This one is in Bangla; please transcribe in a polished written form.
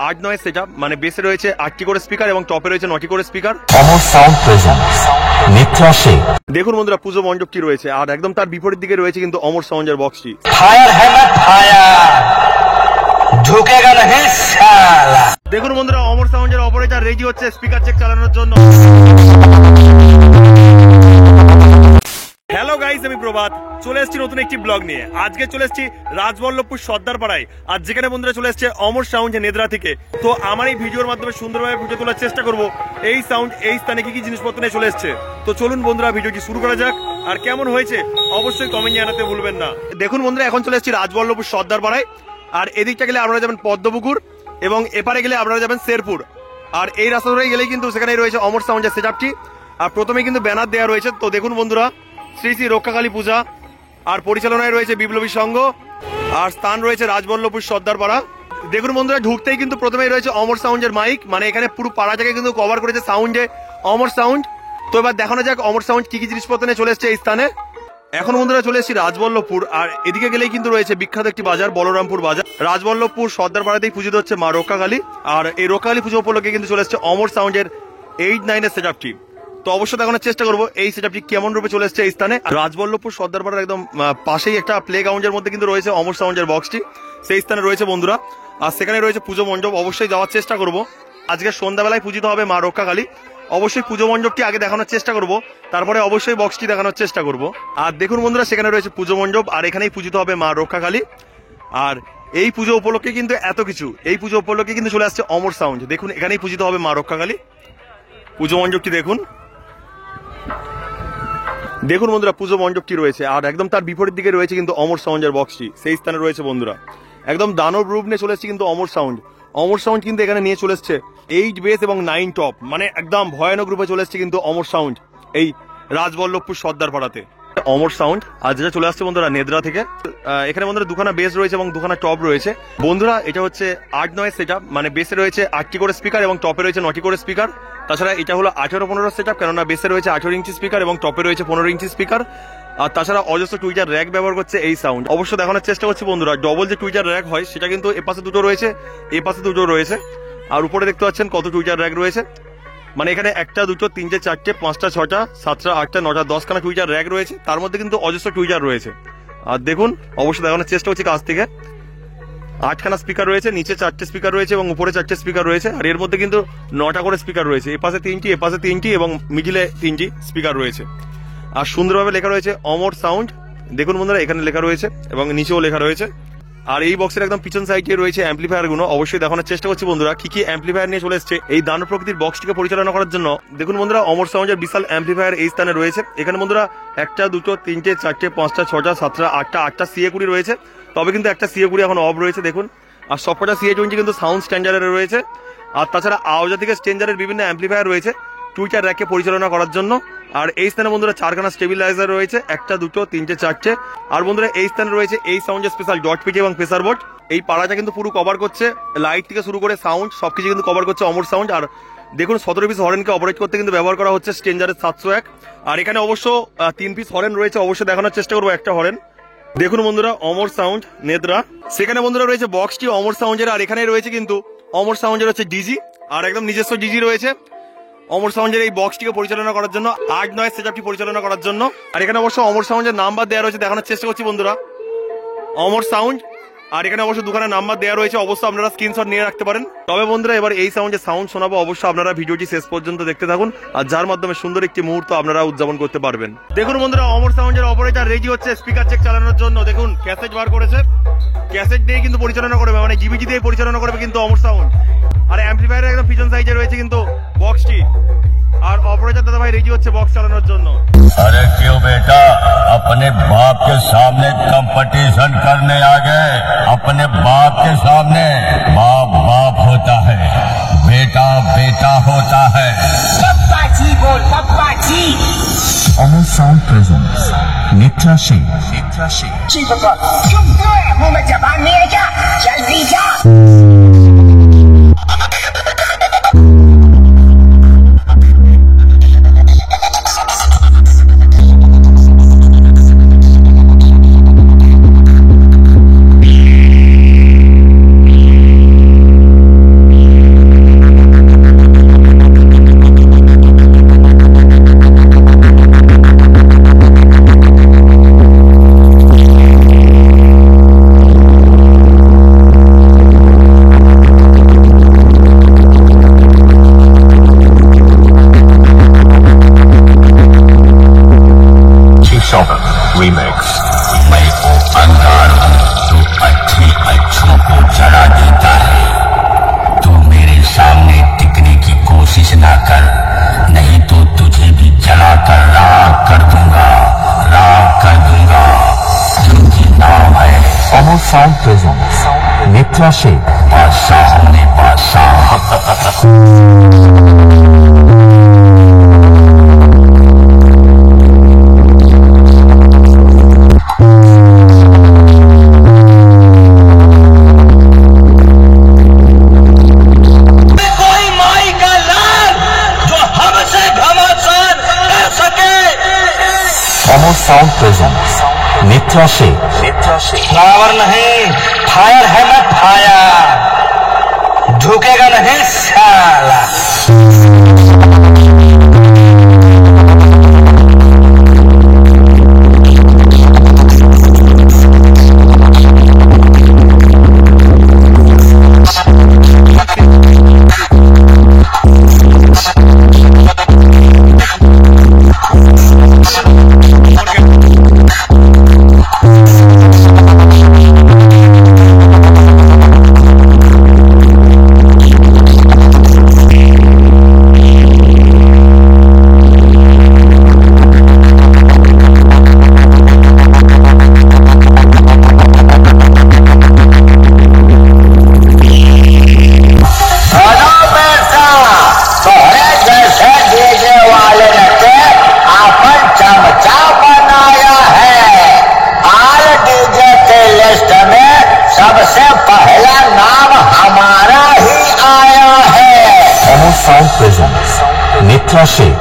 8-9 সেটআপ, মানে বেসে রয়েছে 8টি করে স্পিকার এবং টপে রয়েছে 9টি করে স্পিকার। অমর সাউন্ড প্রেজেন্টস নিত্রাশে। দেখুন বন্ধুরা, পুজো মণ্ডপটি রয়েছে আর একদম তার বিপরীত দিকে রয়েছে কিন্তু অমর সাউন্ডের বক্সটি। ফায়ার হ্যামার ফায়ার ঢুকেগা নাহি শালা। দেখুন বন্ধুরা, অমর সাউন্ডের অপারেটর রেডি হচ্ছে স্পিকার চেক চালানোর জন্য। হ্যালো গাইস, আমি প্রভাত চলে এসেছি নতুন একটি ব্লগ নিয়ে। আজকে চলে এসেছি রাজবল্লভপুর সর্দার পাড়ায়, আর যেখানে বন্ধুরা চলে এসেছে অমর সাউন্ড নেদ্রা থেকে। তো আমার এই ভিডিওর মাধ্যমে সুন্দরভাবে ফুটে তোলার চেষ্টা করব এই সাউন্ড এই স্থানে কি কি জিনিসপত্র নিয়ে চলে এসেছে। তো চলুন বন্ধুরা, ভিডিওটি শুরু করা যাক। আর কেমন হয়েছে অবশ্যই কমেন্ট জানাতে ভুলবেন না। দেখুন বন্ধুরা, এখন চলে এসেছি রাজবল্লভপুর সর্দার পাড়ায়। আর এদিকটা গেলে আপনারা যাবেন পদ্মপুকুর এবং এপারে গেলে আপনারা যাবেন শেরপুর। আর এই রাস্তা ধরে গেলেই কিন্তু সেখানেই রয়েছে অমর সাউন্ডের সেটআপটি। আর প্রথমে কিন্তু ব্যানার দেওয়া রয়েছে। তো দেখুন বন্ধুরা, শ্রী শ্রী রক্ষাকালী পূজা, আর পরিচালনায় রয়েছে বিপ্লবী সংঘ, আর স্থান রয়েছে রাজবল্লভপুর সর্দার পাড়া। দেখুন বন্ধুরা, ঢুকতেই কিন্তু প্রথমেই রয়েছে অমর সাউন্ডের মাইক, মানে এখানে পুরো পাড়াটাকে কিন্তু কভার করেছে সাউন্ডে অমর সাউন্ড। তো এবার দেখানো যাক অমর সাউন্ড কি কি জিনিসপত্র নিয়ে চলে এসছে এই স্থানে। এখন বন্ধুরা চলে এসেছি রাজবল্লভপুর, আর এদিকে গেলেই কিন্তু রয়েছে বিখ্যাত একটি বাজার, বলরামপুর বাজার। রাজবল্লভপুর সর্দার পাড়াতেই পুজো হচ্ছে মা রক্ষাকালী, আর এই রক্ষাকালী পুজো উপলক্ষে কিন্তু চলে এসছে অমর সাউন্ডের 8-9 সেটআপটি। তো অবশ্যই দেখানোর চেষ্টা করবো এই সেটআপটি কেমন রূপে চলে এসছে এই স্থানে। রাজবল্লভপুর সর্দার পাড়ার একদম পাশেই একটা প্লে গ্রাউন্ডের মধ্যে কিন্তু রয়েছে অমর সাউন্ডের বক্সটি, সেই স্থানে রয়েছে বন্ধুরা। আর সেখানে রয়েছে পুজো মণ্ডপ, অবশ্যই যাওয়ার চেষ্টা করবো। আজকে সন্ধ্যাবেলায় পূজিত হবে মা রক্ষাকালী, অবশ্যই পুজো মণ্ডপটি আগে দেখানোর চেষ্টা করব, তারপরে অবশ্যই বক্সটি দেখানোর চেষ্টা করব। আর দেখুন বন্ধুরা, সেখানে রয়েছে পুজো মণ্ডপ, আর এখানেই পূজিত হবে মা রক্ষাকালী। আর এই পুজো উপলক্ষে কিন্তু এত কিছু, এই পুজো উপলক্ষে কিন্তু চলে আসছে অমর সাউন্ড। দেখুন এখানেই পূজিত হবে মা রক্ষাকালী। পুজো মণ্ডপটি দেখুন, দেখুন বন্ধুরা, পুজো মণ্ডপটি রয়েছে আর একদম তার বিপরীত দিকে রয়েছে কিন্তু অমর সাউন্ডের বক্সটি, সেই স্থানে রয়েছে বন্ধুরা। একদম দানব রূপ নিয়ে চলে এসছে কিন্তু অমর সাউন্ড। অমর সাউন্ড কিন্তু এখানে নিয়ে চলে এসছে 8 বেস এবং 9 টপ, মানে একদম ভয়ানক রূপে চলে এসছে কিন্তু অমর সাউন্ড এই রাজবল্লভপুর সর্দার পাড়াতে। অমর সাউন্ড আজ যেটা চলে আসছে বন্ধুরা নেদ্রা থেকে। এখানে বন্ধুরা দুখানা বেস রয়েছে এবং দুখানা টপ রয়েছে বন্ধুরা। এটা হচ্ছে 8-9 সেটআপ, মানে বেসে রয়েছে 8টি করে স্পিকার এবং টপে রয়েছে 9টি করে স্পিকার। তাছাড়া এটা হলো 18-15 সেটআপ, কেননা বেসে রয়েছে 18 ইঞ্চি স্পিকার এবং টপে রয়েছে 15 ইঞ্চি স্পিকার। আর তাছাড়া অজস্র টুইটার র্যাক ব্যবহার করছে এই সাউন্ড। অবশ্য দেখানোর চেষ্টা করছি বন্ধুরা, ডবল যে টুইটার র্যাক হয় সেটা কিন্তু এপাশে দুটো রয়েছে, এ পাশে দুটো রয়েছে। আর উপরে দেখতে পাচ্ছেন কত টুইটার র্যাক রয়েছে, মানে এখানে 1টা 2টো 3টে 4টে 5টা 6টা 7টা 8টা 9টা 10খানা টুইটার র্যাক রয়েছে, তার মধ্যে কিন্তু অজস্র টুইটার রয়েছে। আর দেখুন অবশ্যই দেখানোর চেষ্টা করছি কাছ থেকে, 8খানা স্পিকার রয়েছে, নিচে 4টে স্পিকার রয়েছে এবং উপরে 4টে স্পিকার রয়েছে। আর এর মধ্যে কিন্তু 9টা করে স্পিকার রয়েছে, এ পাশে 3টি, এ পাশে 3টি এবং মিডিলে 3টি স্পিকার রয়েছে। আর সুন্দরভাবে লেখা রয়েছে অমর সাউন্ড। দেখুন বন্ধুরা, এখানে লেখা রয়েছে এবং নিচেও লেখা রয়েছে। আর এই বক্সের একদম পিছন সাইডে রয়েছে অ্যাম্পলিফায়ার গুলো। অবশ্যই দেখানোর চেষ্টা করছি বন্ধুরা কি কি অ্যাম্পলিফায়ার নিয়ে চলে এসছে এই দানব প্রকৃতির বক্সটিকে পরিচালনা করার জন্য। দেখুন বন্ধুরা, অমর সাউন্ডের বিশাল অ্যাম্পলিফায়ার এই স্থানে রয়েছে। এখানে বন্ধুরা 1টা 2টো 3টে 4টে 5টা 6টা 7টা 8টা CA20 রয়েছে, তবে কিন্তু একটা CA20 এখন অফ রয়েছে দেখুন। আর সবকটা CA20 কিন্তু সাউন্ড স্ট্যান্ডার্ডের রয়েছে। আর তাছাড়া আওয়াজা থেকে স্ট্যান্ডার্ডের বিভিন্ন অ্যাম্পলিফায়ার রয়েছে টুইটার র্যাককে পরিচালনা করার জন্য। আর এই স্থানে বন্ধুরা 4খানা স্টেবিলাইজার রয়েছে, 1টা 2টো 3টে 4টে। আর বন্ধুরা এই স্থানে রয়েছে এই সাউন্ডের স্পেশাল ডট পিটি এবং প্রেসার বোর্ড। এই পাড়াটা কিন্তু পুরো কভার করছে, লাইট থেকে শুরু করে সাউন্ড সবকিছু কিন্তু কভার করছে অমর সাউন্ড। আর দেখুন 17 পিস হরেনকে অপারেট করতে কিন্তু ব্যবহার করা হচ্ছে স্ট্রেঞ্জারের 701। আর এখানে অবশ্য 3 পিস হরেন রয়েছে, অবশ্যই দেখানোর চেষ্টা করবো একটা হরেন। দেখুন বন্ধুরা, অমর সাউন্ড নেদ্রা, সেখানে বন্ধুরা রয়েছে বক্সটি অমর সাউন্ডের। আর এখানে রয়েছে কিন্তু অমর সাউন্ডের হচ্ছে ডিজি, আর একদম নিজস্ব ডিজি রয়েছে অমর সাউন্ডের এই বক্সটিকে পরিচালনা করার জন্য, 8-9 সেটআপটি পরিচালনা করার জন্য। আর এখানে অবশ্য অমর সাউন্ডের নাম্বার দেওয়া রয়েছে, দেখানোর চেষ্টা করছি বন্ধুরা অমর সাউন্ড। আর এখানে অবশ্য দুখানা নাম্বার দেওয়া রয়েছে, অবশ্যই আপনারা স্ক্রিনশট নিয়ে রাখতে পারেন। তবে বন্ধুরা এবার এই সাউন্ডের সাউন্ড শোনাবো, অবশ্যই আপনারা ভিডিওটি শেষ পর্যন্ত দেখতে থাকুন, আর যার মাধ্যমে সুন্দর একটি মুহূর্ত আপনারা উদযাপন করতে পারবেন। দেখুন বন্ধুরা, অমর সাউন্ডের অপারেটর রেডি হচ্ছে স্পিকার চেক চালানোর জন্য। দেখুন ক্যাসেট বার করেছে, ক্যাসেট দিয়ে কিন্তু পরিচালনা করবে, মানে জিবিজি দিয়ে পরিচালনা করবে কিন্তু অমর সাউন্ড। আর অ্যাম্পলিফায়ারের একদম পিছন সাইডে রয়েছে কিন্তু বক্সটি, আর অপারেটর দাদা ভাই রেডি হচ্ছে বক্স চালানোর জন্য। अरे क्यों बेटा, अपने बाप के सामने कंपटीशन करने आ गए? अपने बाप के सामने बाप बाप होता है, बेटा बेटा होता है। पप्पा जी बोल, पप्पा जी। Almost Sound presents Nitra Singh. जी पापा, चुप क्यों है? मुंह में जबान नहीं है क्या? जल्दी जा। Sound presents Nitra Sheikh. कोई माई का लाल जो हमसे घमासान कर सके। Amol Sound presents Nitra Sheikh. Flower नहीं, फायर है मैं फायर, झुकेगा नहीं साला। चमचा बनाया है, आल डीजे के लिस्ट में सबसे पहला नाम हमारा ही आया है। Amol Sound presents Nitra Sheikh.